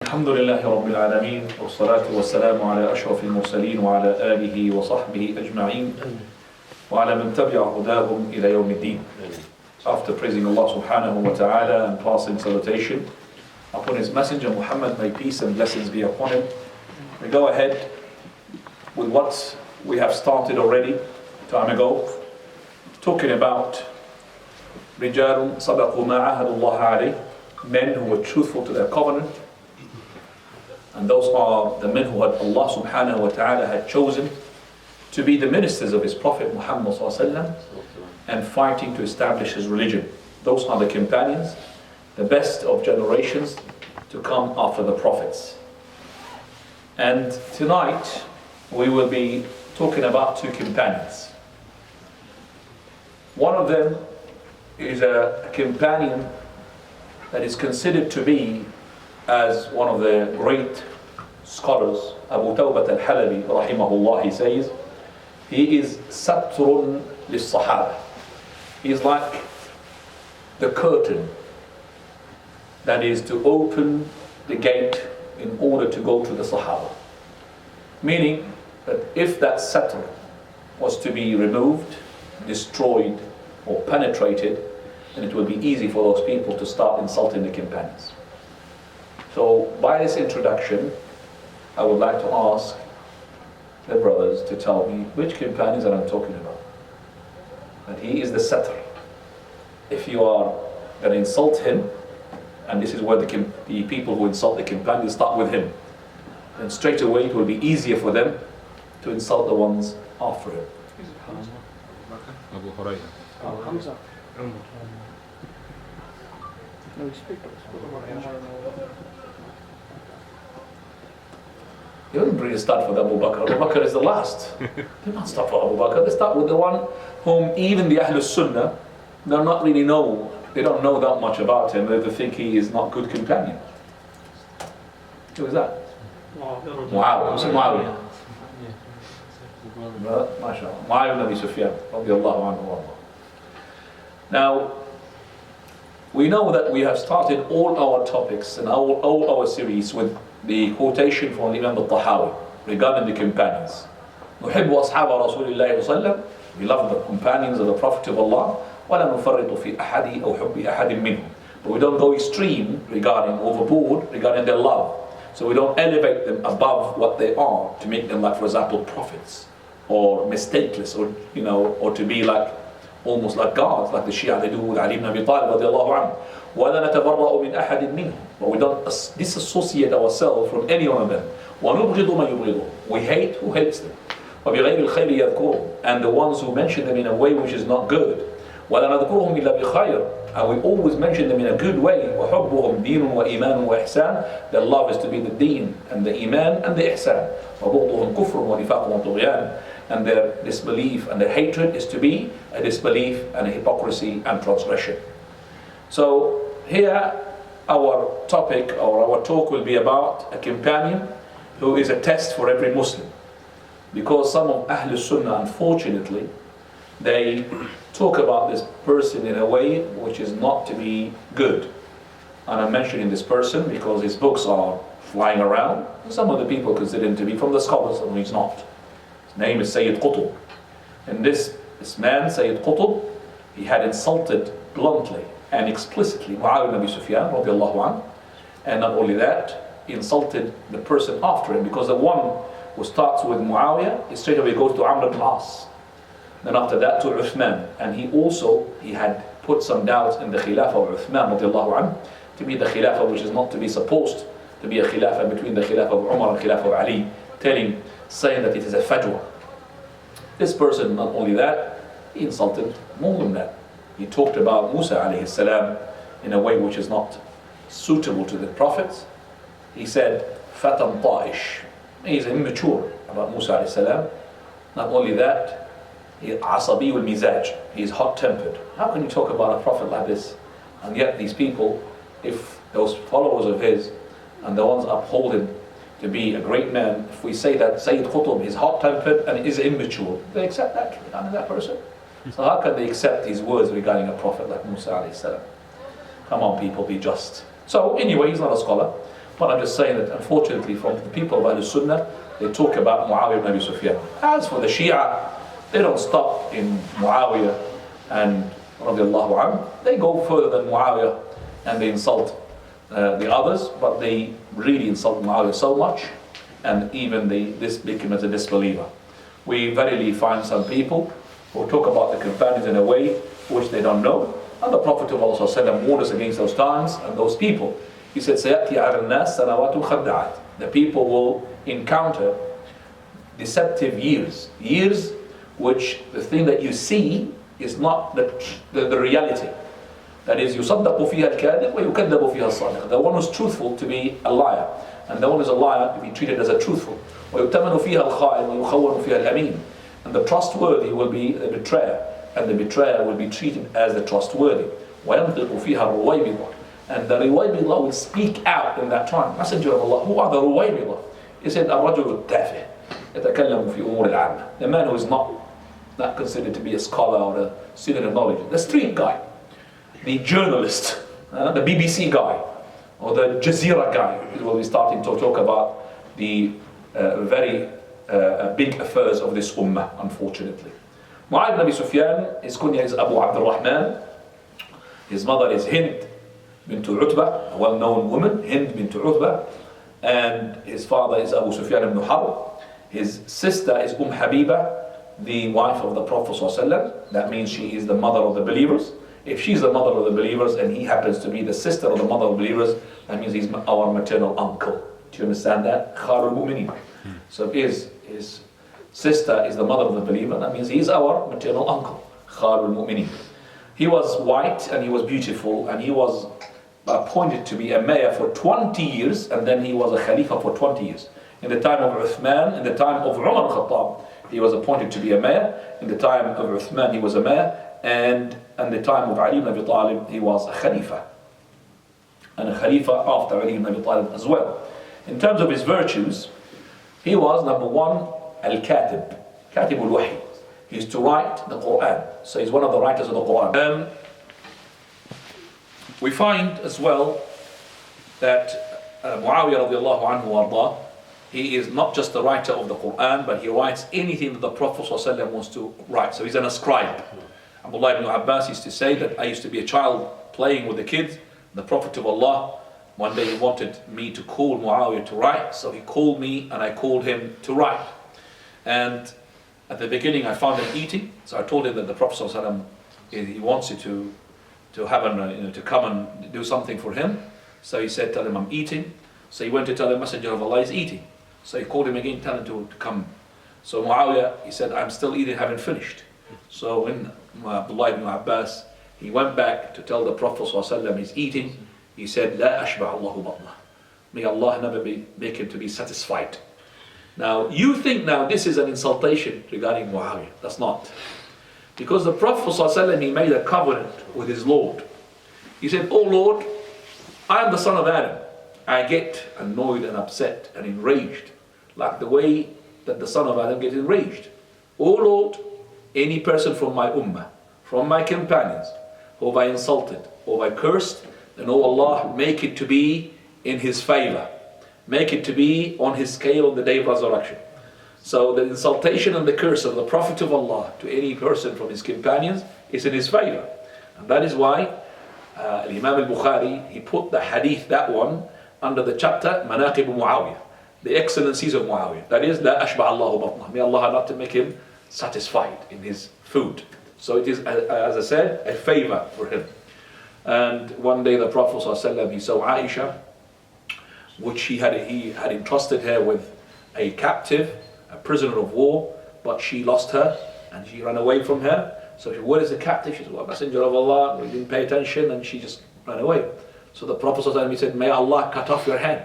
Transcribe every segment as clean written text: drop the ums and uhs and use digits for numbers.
الحمد لله رب العالمين والصلاة والسلام على أشرف المرسلين وعلى آله وصحبه أجمعين وعلى من تبع هداهم إلى يوم الدين. After praising Allah subhanahu wa ta'ala and passing salutation upon His Messenger Muhammad, may peace and blessings be upon him, we go ahead with what we have started already time ago, talking about رجال صدقوا ما عاهدوا الله عليه, men who were truthful to their covenant. And those are the men who had Allah subhanahu wa ta'ala had chosen to be the ministers of His Prophet Muhammad sallallahu alaihi wasallam and fighting to establish His religion. Those are the companions, the best of generations to come after the prophets. And tonight we will be talking about two companions. One of them is a companion that is considered to be, as one of the great scholars, Abu Tawbat al-Halabi rahimahullah, he says, he is satrun lis-sahaba. He is like the curtain that is to open the gate in order to go to the Sahaba. Meaning that if that satr was to be removed, destroyed or penetrated, then it will be easy for those people to start insulting the companions. So by this introduction, I would like to ask the brothers to tell me which companions that I'm talking about. That he is the satr. If you are going to insult him, and this is where the people who insult the companions start with him, then straight away it will be easier for them to insult the ones after him. Abu Hurairah. Hamza. No, speak. You don't really start with Abu Bakr. Abu Bakr is the last. They don't start for Abu Bakr. They start with the one whom even the Ahlul Sunnah, they don't know that much about him. They think he is not good companion. Who is that? Muawiyah. MashaAllah. Muawiyah ibn Abi Sufyan radiyallahu anhu. Now, we know that we have started all our topics and all our series with the quotation from Imam al-Tahawi regarding the companions. نحب أصحاب رسول الله صلى الله عليه وسلم. We love the companions of the Prophet of Allah. ولا نفرط في أحد أو حب أحد منهم. But we don't go extreme overboard regarding their love. So we don't elevate them above what they are to make them like, for example, prophets or mistakeless, or to be like almost like gods, like the Shia they do with Ali ibn Abi Talib radiallahu anhu. وَلَا نَتَبَرَّأُ مِنْ أَحَدٍ مِّنْهُمْ. But we don't disassociate ourselves from any one of them. وَنُبْغِضُ مَنْ يُبْغِضُ. We hate who hates them. وَبِغَيْرِ الْخَيْرِ يَذْكُرُهُمْ. And the ones who mention them in a way which is not good. وَلَا نَذْكُرُهُمْ إِلَّا بِخَيْرٍ. And we always mention them in a good way. وَحُبُّهُمْ دِينٌ وَإِيمَانٌ وَإِحْسَانٌ. Their love is to be the deen and the iman and the ihsan. وَبُغْضُهُمْ كُفْرٌ وَنِفَاقٌ وَطُغْيَانٌ. And their disbelief and their hatred is to be a disbelief and a hypocrisy and transgression. So here our topic or our talk will be about a companion who is a test for every Muslim. Because some of Ahlul Sunnah, unfortunately, they talk about this person in a way which is not to be good. And I'm mentioning this person because his books are flying around. Some of the people consider him to be from the scholars, and he's not. His name is Sayyid Qutb. And this man, Sayyid Qutb, he had insulted bluntly and explicitly Muawiyah ibn Abi Sufyan radiallahu anhu. And not only that, he insulted the person after him, because the one who starts with Muawiyah, he straight away goes to Amr ibn al-As. Then after that to Uthman. And he had put some doubts in the Khilafah of Uthman radiallahu anhu, to be the Khilafah which is not to be supposed to be a Khilafah between the Khilafah of Umar and Khilafah of Ali, saying that it is a fajwa. This person, not only that, he insulted more than that. He talked about Musa alayhi salam in a way which is not suitable to the prophets. He said, Fatan ta'ish. He's immature about Musa alayhi salam. Not only that, he asabi wal mizaj. He's hot-tempered. How can you talk about a prophet like this? And yet these people, if those followers of his and the ones uphold him to be a great man, if we say that Sayyid Qutb is hot-tempered and is immature, they accept that regarding that person. So how can they accept his words regarding a prophet like Musa alayhi salam? Come on people, be just. So anyway, he's not a scholar. But I'm just saying that unfortunately from the people of Ahlul Sunnah, they talk about Muawiyah ibn Abi Sufyan. As for the Shia, they don't stop in Muawiyah and radiallahu anhu. They go further than Muawiyah and they insult the others, but they really insult Muawiyah so much, and even this became as a disbeliever. We verily find some people who talk about the companions in a way which they don't know, and the Prophet of Allah warned us against those times and those people. He said, سَيَأْتِي عَلَى النَّاسِ سَنَوَاتٌ خَدَّعَتْ. The people will encounter deceptive years which the thing that you see is not the reality. That is, يُصَدَّقُ فِيهَا الْكَاذِبُ وَيُكَذَّبُ فِيهَا الصَّادِقُ. The one who's truthful to be a liar, and the one who's a liar to be treated as a truthful. وَيُؤْتَمَنُ فِيهَا الْخَائِنُ وَيُخَوَّنُ فِيهَا الْأَمِينُ. And the trustworthy will be the betrayer, and the betrayer will be treated as the trustworthy. وَيَنْطِقُ فِيهَا الرُّوَيْبِضَةُ. And the Ruwaybidah will speak out in that time. Messenger of Allah, who are the Ruwaybidah? He said, الرَّجُلُ التَّافِهِ يَتَكَلَّمُ فِي أُمُورِ الْعَامَّةِ. The man who is not considered to be a scholar or a student of knowledge. The street guy, the journalist, the BBC guy, or the Jazeera guy, will be starting to talk about the very big affairs of this ummah, unfortunately. Mu'adh ibn Abi Sufyan, his kunya is Abu Abdurrahman. His mother is Hind bint Utbah, a well-known woman, Hind bint Utbah. And his father is Abu Sufyan ibn Harb. His sister is Habiba, the wife of the Prophet ﷺ. That means she is the mother of the believers. If she's the mother of the believers and he happens to be the sister of the mother of the believers, that means he's our maternal uncle. Do you understand that? Kharul Mu'minin. So if his sister is the mother of the believer, that means he's our maternal uncle. Kharul Mu'minin. He was white and he was beautiful, and he was appointed to be a mayor for 20 years, and then he was a khalifa for 20 years. In the time of Uthman, in the time of Umar al-Khattab, he was appointed to be a mayor. In the time of Uthman, he was a mayor. And in the time of Ali ibn Abi Talib, he was a khalifa. And a khalifa after Ali ibn Abi Talib as well. In terms of his virtues, he was, number one, al-Katib, Katib al-Wahi. He used to write the Qur'an. So he's one of the writers of the Qur'an. We find as well that Muawiyah radiallahu anhu warḍah, he is not just the writer of the Qur'an, but he writes anything that the Prophet ﷺ wants to write. So he's an scribe. Abdullah ibn Abbas used to say that I used to be a child playing with the kids. The Prophet of Allah, one day he wanted me to call Muawiyah to write, so he called me and I called him to write. And at the beginning I found him eating, so I told him that the Prophet ﷺ, he wants you to have to come and do something for him. So he said, tell him I'm eating. So he went to tell the Messenger of Allah is eating. So he called him again, tell him to come. So Muawiyah, he said, I'm still eating, haven't finished. So when Abdullah ibn Abbas, he went back to tell the Prophet ﷺ he's eating, he said, La ashba Allahu batna. May Allah never make him to be satisfied. Now, you think now this is an insultation regarding Muawiyah. That's not. Because the Prophet ﷺ, he made a covenant with his Lord. He said, Oh Lord, I am the son of Adam. I get annoyed and upset and enraged, like the way that the son of Adam gets enraged. Oh Lord, any person from my ummah, from my companions, who have I insulted, who have I cursed, then oh Allah, make it to be in his favor. Make it to be on his scale on the day of resurrection. So the insultation and the curse of the Prophet of Allah to any person from his companions is in his favor. And that is why Imam al-Bukhari, he put the hadith, that one, under the chapter Manaqib Muawiyah, the excellencies of Muawiyah. That is, La ashba Allahu batna. May Allah not to make him satisfied in his food. So it is, as I said, a favor for him. And one day the Prophet ﷺ, he saw Aisha, which he had entrusted her with a captive, a prisoner of war, but she lost her and she ran away from her. So she said, where is the captive? She said, well, Messenger of Allah, we didn't pay attention, and she just ran away. So the Prophet ﷺ, he said, may Allah cut off your hand.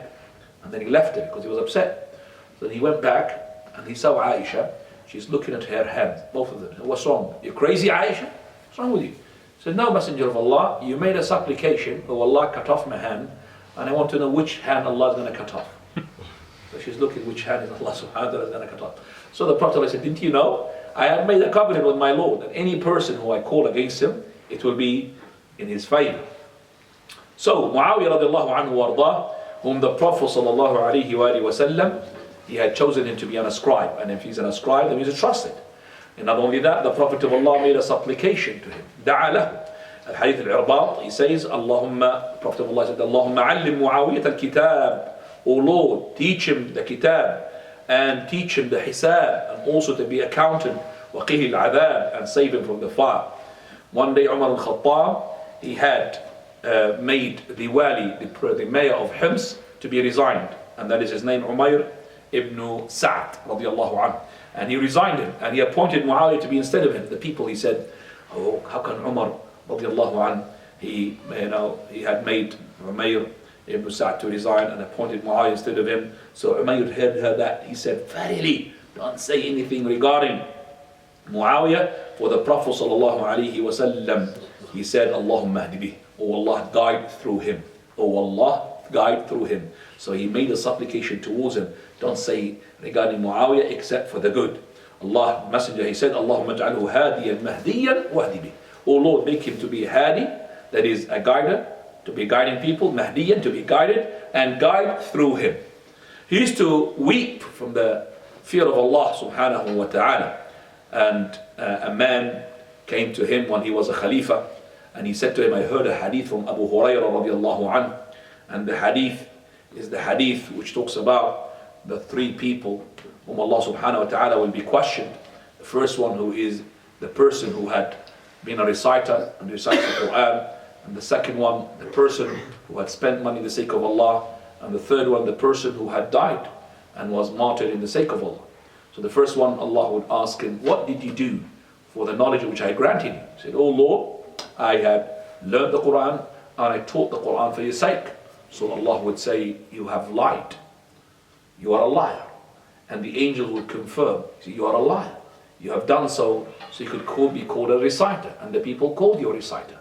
And then he left her because he was upset. So then he went back and he saw Aisha. She's looking at her hands, both of them. He said, what's wrong? You crazy, Aisha? What's wrong with you? He said, no, Messenger of Allah, you made a supplication, oh Allah, cut off my hand, and I want to know which hand Allah is going to cut off. So she's looking which hand is Allah subhanahu wa ta'ala is going to cut off. So the Prophet said, didn't you know? I have made a covenant with my Lord that any person who I call against him, it will be in his favor. So Muawiyah radiallahu anhu warḍah whom the Prophet ﷺ, he had chosen him to be a scribe. And if he's a scribe, then he's trusted. And not only that, the Prophet of Allah made a supplication to him. دعا له. Al-Hadith al-Irbad, he says, Prophet of Allah said, Allahumma allim Muawiyat al-Kitab. O Lord, teach him the Kitab and teach him the Hisab, and also to be accountant, وَقِهِ الْعَذَابِ, and save him from the fire. One day Umar al-Khattab, he had made the wali, the mayor of Hims, to be resigned, and that is his name, Umayr ibn Sa'd radiallahu anhu. And he resigned him, and he appointed Muawiyah to be instead of him. The people, he said, oh, how can Umar radiallahu anhu, he had made Umayr ibn Sa'd to resign and appointed Muawiyah instead of him. So Umayr heard that. He said, verily, don't say anything regarding Muawiyah, for the Prophet sallallahu alaihi wasallam, he said, Allahumma hdi bih. Oh Allah, guide through him. Oh Allah, guide through him. So he made a supplication towards him. Don't say regarding Muawiyah except for the good. Allah, Messenger, he said, Allahumma ja'alhu hadiyan mahdiyan wahdi bih. Oh Lord, make him to be hadi, that is a guider, to be guiding people, mahdiyan, to be guided, and guide through him. He used to weep from the fear of Allah subhanahu wa ta'ala. And a man came to him when he was a Khalifa, and he said to him, I heard a hadith from Abu Hurairah radiallahu anhu, and the hadith is the hadith which talks about the three people whom Allah subhanahu wa ta'ala will be questioned. The first one, who is the person who had been a reciter and recites the Qur'an, and the second one, the person who had spent money in the sake of Allah, and the third one, the person who had died and was martyred in the sake of Allah. So the first one, Allah would ask him, what did you do for the knowledge which I granted you? He said, oh Lord, I had learned the Qur'an and I taught the Qur'an for your sake. So Allah would say, you have lied. You are a liar. And the angel would confirm, you are a liar. You have done so you could be called a reciter, and the people called you a reciter.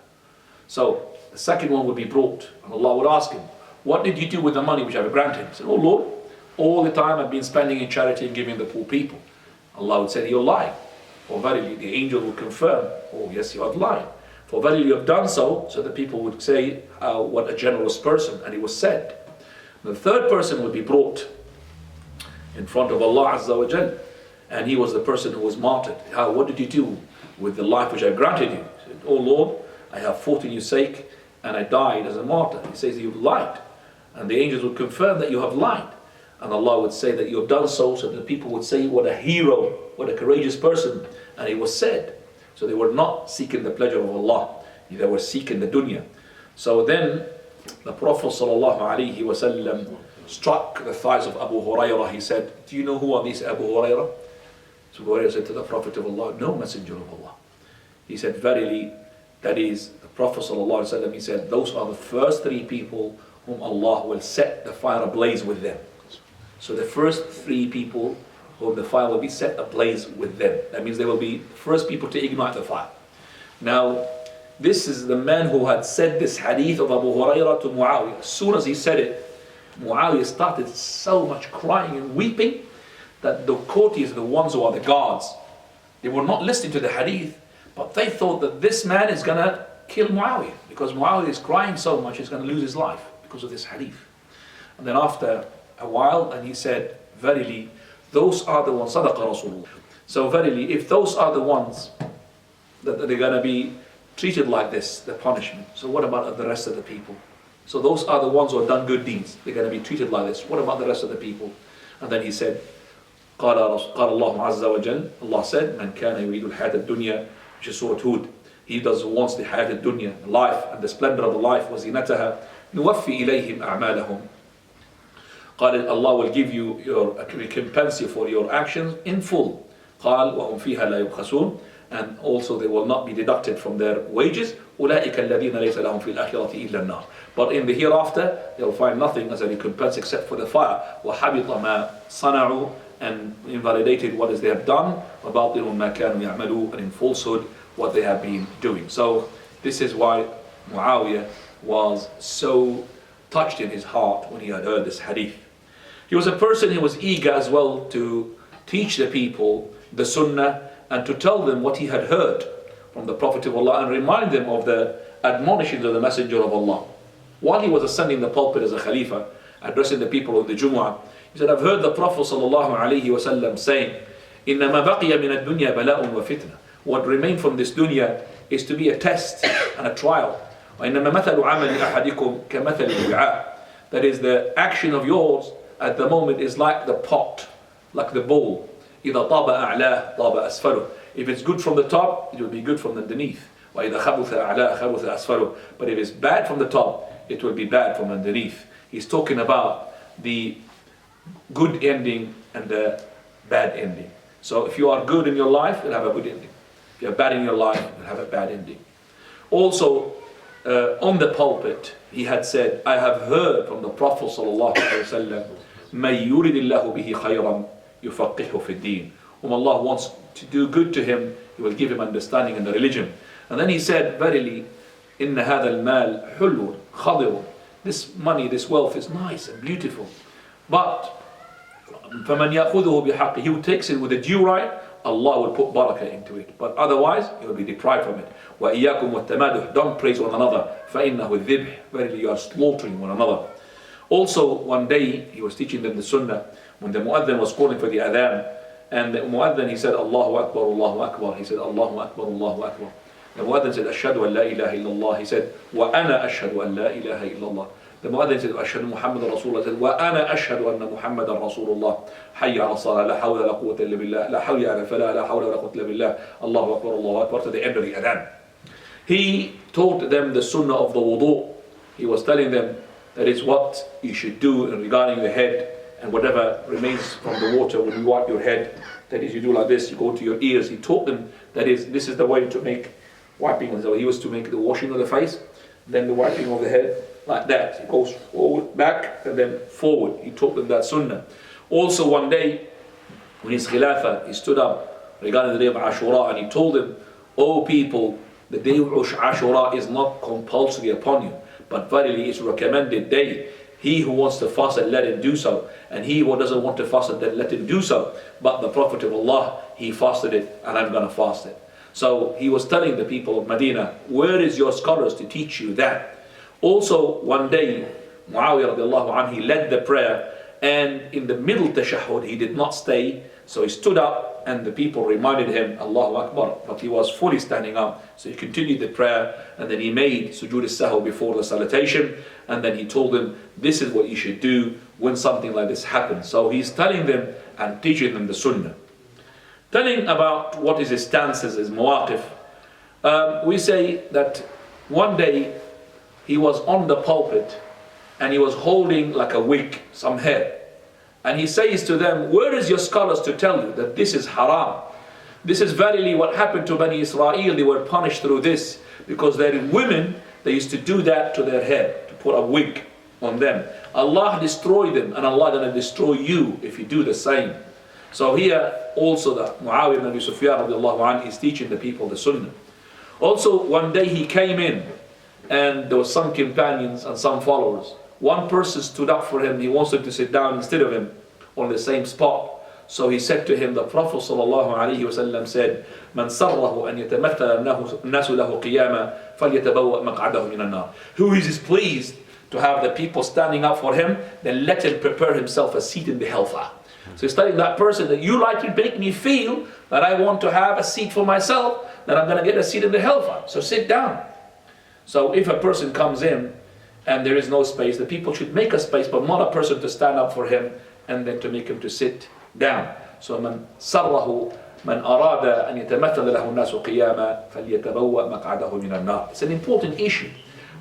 So the second one would be brought, and Allah would ask him, what did you do with the money which I have granted? He said, oh Lord, all the time I've been spending in charity and giving the poor people. Allah would say, you're lying. For verily, the angel would confirm, oh yes, you have lied. For verily you have done so the people would say, what a generous person, and it was said. The third person would be brought in front of Allah Azza wa Jal, and he was the person who was martyred. What did you do with the life which I granted you? He said, oh Lord, I have fought in your sake, and I died as a martyr. He says, you've lied. And the angels would confirm that you have lied. And Allah would say that you have done so that the people would say, what a hero, what a courageous person. And it was said. So they were not seeking the pleasure of Allah. They were seeking the dunya. So then the Prophet ﷺ struck the thighs of Abu Hurairah. He said, do you know who are these Abu Hurairah? So Abu Hurairah said to the Prophet of Allah, no, Messenger of Allah. He said, verily, that is the Prophet ﷺ, he said, those are the first three people whom Allah will set the fire ablaze with them. So the first three people whom the fire will be set ablaze with them. That means they will be the first people to ignite the fire. Now, this is the man who had said this hadith of Abu Hurairah to Muawiyah. As soon as he said it, Muawiyah started so much crying and weeping that the courtiers, the ones who are the guards, they were not listening to the hadith, but they thought that this man is going to kill Muawiyah, because Muawiyah is crying so much he's going to lose his life because of this hadith. And then after a while, and he said, verily, those are the ones, Sadaqa Rasulullah. So verily, if those are the ones that they're going to be treated like this, the punishment, so what about the rest of the people? So those are the ones who have done good deeds. They're going to be treated like this. What about the rest of the people? And then he said, قال الله عز وجل, Allah said, من كان يريد الحياة الدنيا, which is Surah Hud. He does wants the حياة الدنيا, life and the splendor of the life, وزينتها, نوفي إليهم أعمالهم. قال, Allah will give you your recompense for your actions in full. قال وهم فيها لا يبخسون, and also they will not be deducted from their wages. أولئك الذين ليس لهم في الآخرة إلا النار. But in the hereafter, they will find nothing as a recompense except for the fire. وحبط ما صنعوا, and invalidated what is they have done. وباطل ما كانوا يعملون, and in falsehood what they have been doing. So this is why Muawiyah was so touched in his heart when he had heard this hadith. He was a person who was eager as well to teach the people the sunnah and to tell them what he had heard from the Prophet of Allah and remind them of the admonishings of the Messenger of Allah. While he was ascending the pulpit as a Khalifa, addressing the people of the Jumu'ah. He said, I've heard the Prophet ﷺ saying, إِنَّمَا بَقِيَ مِنَ الدُّنْيَا بَلَاءٌ وَفِتْنَةٌ. What remained from this dunya is to be a test and a trial. وَإِنَّمَا مَثَلُ عَمَلِ أَحَدِكُمْ كَمَثَلِ الْوِعَاءِ. That is, the action of yours at the moment is like the pot, like the bowl. إِذَا طَابَ أَعْلَاهُ طَابَ أَسْفَلُهُ. If it's good from the top, it will be good from underneath. وَإِذَا خَبُثَ أَعْلَاهُ خَبُثَ أَسْفَلُهُ. But if it's bad from the top, it will be bad from underneath. He's talking about the good ending and the bad ending. So if you are good in your life, you'll have a good ending. If you're bad in your life, you'll have a bad ending. Also, on the pulpit, he had said, I have heard from the Prophet ﷺ, مَنْ يُرِدِ اللَّهُ بِهِ خَيْرًا يُفَقِّهُ فِي الدِّينِ. Whom Allah wants to do good to him, He will give him understanding in the religion. And then he said, verily, إِنَّ هَذَا الْمَالِ حُلٌّ خَضِرٌ. This money, this wealth is nice and beautiful. But فَمَنْ يَأْخُذُهُ بِحَقِّهِ. He who takes it with a due right, Allah will put barakah into it. But otherwise, he will be deprived from it. وَإِيَّاكُمْ وَالتَّمَادُحِ. Don't praise one another. فَإِنَّهُ الذِّبْحِ. Verily, you are slaughtering one another. Also, one day, he was teaching them the sunnah, when the mu'adhin was calling for the adhan, and the mu'adhin, he said, Allahu Akbar, Allahu Akbar. He said, Allahu Akbar, Allahu Akbar. The mu'adhin said, Ashhadu an la ilaha illallah. He said, Wa ana ashhadu an la ilaha illallah. The mu'adhin said, Ashhadu Muhammadan Rasulullah. He said, Wa ana ashhadu anna Muhammadan Rasulullah. Hayya ala salah, la hawla la quwwata illa billah, la hawla ala falah, la hawla la quwwata illa billah, Allahu Akbar, Allahu Akbar, to the end of the adhan. He taught them the sunnah of the wudu. He was telling them that is what you should do regarding the head, and whatever remains from the water when you wipe your head, that is, you do like this, you go to your ears. He taught them that is, this is the way to make wiping. So he was to make the washing of the face, then the wiping of the head, like that. He goes forward, back, and then forward. He taught them that sunnah. Also one day, when his khilafah, he stood up regarding the day of Ashura, and he told them, O people, the day of Ashura is not compulsory upon you, but verily it's a recommended day. He who wants to fast it, let him do so. And he who doesn't want to fast it, then let him do so. But the Prophet of Allah, he fasted it, and I'm going to fast it. So he was telling the people of Medina, where is your scholars to teach you that? Also, one day, Muawiyah radiallahu anhu, he led the prayer, and in the middle tashahhud, he did not stay. So he stood up, and the people reminded him, Allahu Akbar, but he was fully standing up. So he continued the prayer, and then he made sujood al-sahw before the salutation, and then he told them, this is what you should do when something like this happens. So he's telling them and teaching them the sunnah. Telling about what is his stances, his mawaqif. We say that one day he was on the pulpit and he was holding like a wig, some hair. And he says to them, where is your scholars to tell you that this is haram? This is verily what happened to Bani Israel. They were punished through this because their women, they used to do that to their hair, to put a wig on them. Allah destroyed them, and Allah gonna destroy you if you do the same. So here also the Muawiyah ibn Abi Sufyan radiallahu anhu is teaching the people the sunnah. Also one day he came in and there were some companions and some followers. One person stood up for him. He wanted to sit down instead of him on the same spot. So he said to him, the Prophet ﷺ said, "Man sarrahu an yatamathal an-nasu lahu qiyama falyatabawwa maq'adahu min an-nar." Who is pleased to have the people standing up for him, then let him prepare himself a seat in the hellfire. So he's telling that person that you like to make me feel that I want to have a seat for myself, then I'm going to get a seat in the hellfire. So sit down. So if a person comes in and there is no space, the people should make a space, but not a person to stand up for him and then to make him to sit down. So man sarrahu man arada an yatamathal lahu an-nasu qiyama falyatabawwa maq'adahu min an-nar. It's an important issue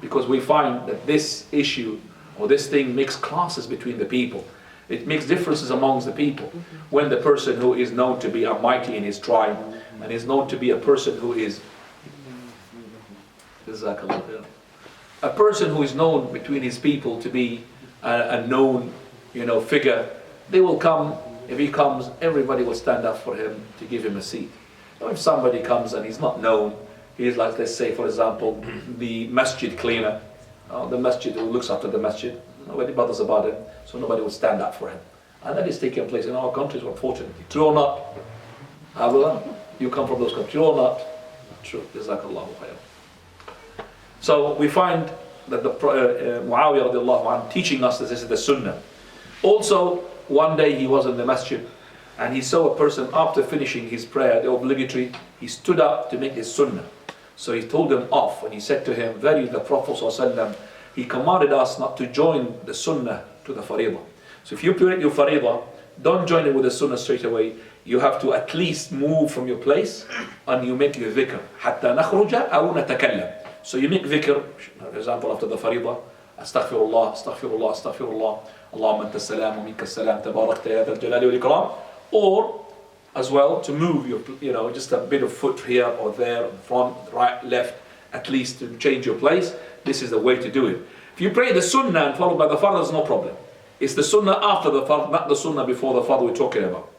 because we find that this issue or this thing makes classes between the people. It makes differences amongst the people. When the person who is known to be a mighty in his tribe and is known to be a person who is a person who is known between his people to be a known, figure, they will come. If he comes, everybody will stand up for him to give him a seat. Now, if somebody comes and he's not known, he is like, let's say, for example, the masjid cleaner, the masjid who looks after the masjid. Nobody bothers about him, so nobody will stand up for him. And that is taking place in our countries, unfortunately. True or not? Abdullah, you come from those countries. True or not? True. Jazakallahu khair. So we find that the Muawiyah radiallahu anhu teaching us that this is the sunnah. Also, one day he was in the masjid and he saw a person after finishing his prayer, the obligatory, he stood up to make his sunnah. So he told him off and he said to him, verily the Prophet ﷺ, he commanded us not to join the sunnah to the faridah. So if you pray your faridah, don't join it with the sunnah straight away. You have to at least move from your place and you make your dhikr. حتى نخرج أو نتكلم. So you make dhikr, for example, after the faridah, astaghfirullah, astaghfirullah, astaghfirullah, Allahumma anta salam wa minka salam, tabarakta ya dhal jalali wal ikram. Or as well to move your, just a bit of foot here or there, front, right, left, at least to change your place. This is the way to do it. If you pray the sunnah and followed by the fard, there's no problem. It's the sunnah after the fard, not the sunnah before the fard we're talking about.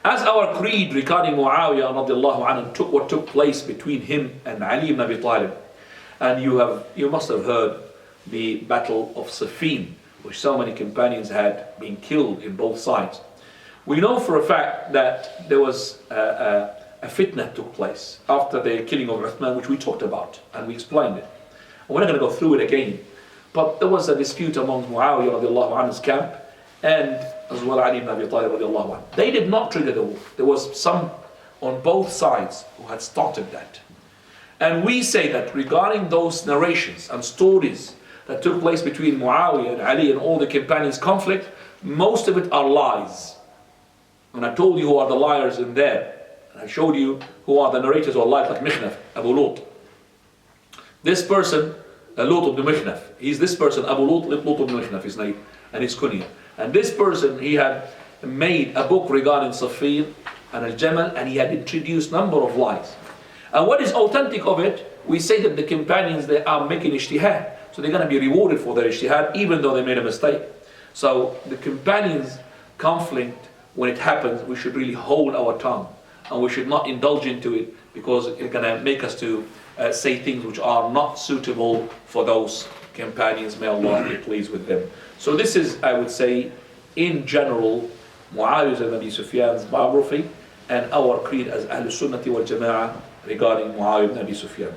As our creed regarding Muawiyah radiallahu anhu took what took place between him and Ali ibn Abi Talib, and you must have heard the battle of Siffin, which so many companions had been killed in both sides. We know for a fact that there was a fitna took place after the killing of Uthman, which we talked about and we explained it. And we're not going to go through it again, but there was a dispute among Muawiyah radiallahu anhu's camp and as well Ali ibn Abi Talib radiallahu anhu. They did not trigger the war. There was some on both sides who had started that. And we say that regarding those narrations and stories that took place between Muawiyah and Ali and all the companions' conflict, most of it are lies. And I told you who are the liars in there. And I showed you who are the narrators who are liars, like Mikhnaf, Abu Lut. This person, Lut ibn Mikhnaf, he's this person, Abu Lut ibn Mikhnaf, his name, and his kunya. And this person, he had made a book regarding Siffin and Al-Jamal, and he had introduced a number of lies. And what is authentic of it, we say that the companions, they are making ijtihad. So they're going to be rewarded for their ijtihad, even though they made a mistake. So the companions' conflict, when it happens, we should really hold our tongue. And we should not indulge into it, because it's going to make us to say things which are not suitable for those companions. May Allah be pleased with them. So this is, I would say, in general, Muawiyah ibn Abi Sufyan's biography and our creed as Ahlul Sunnati wal Jama'ah regarding Muawiyah ibn Abi Sufyan.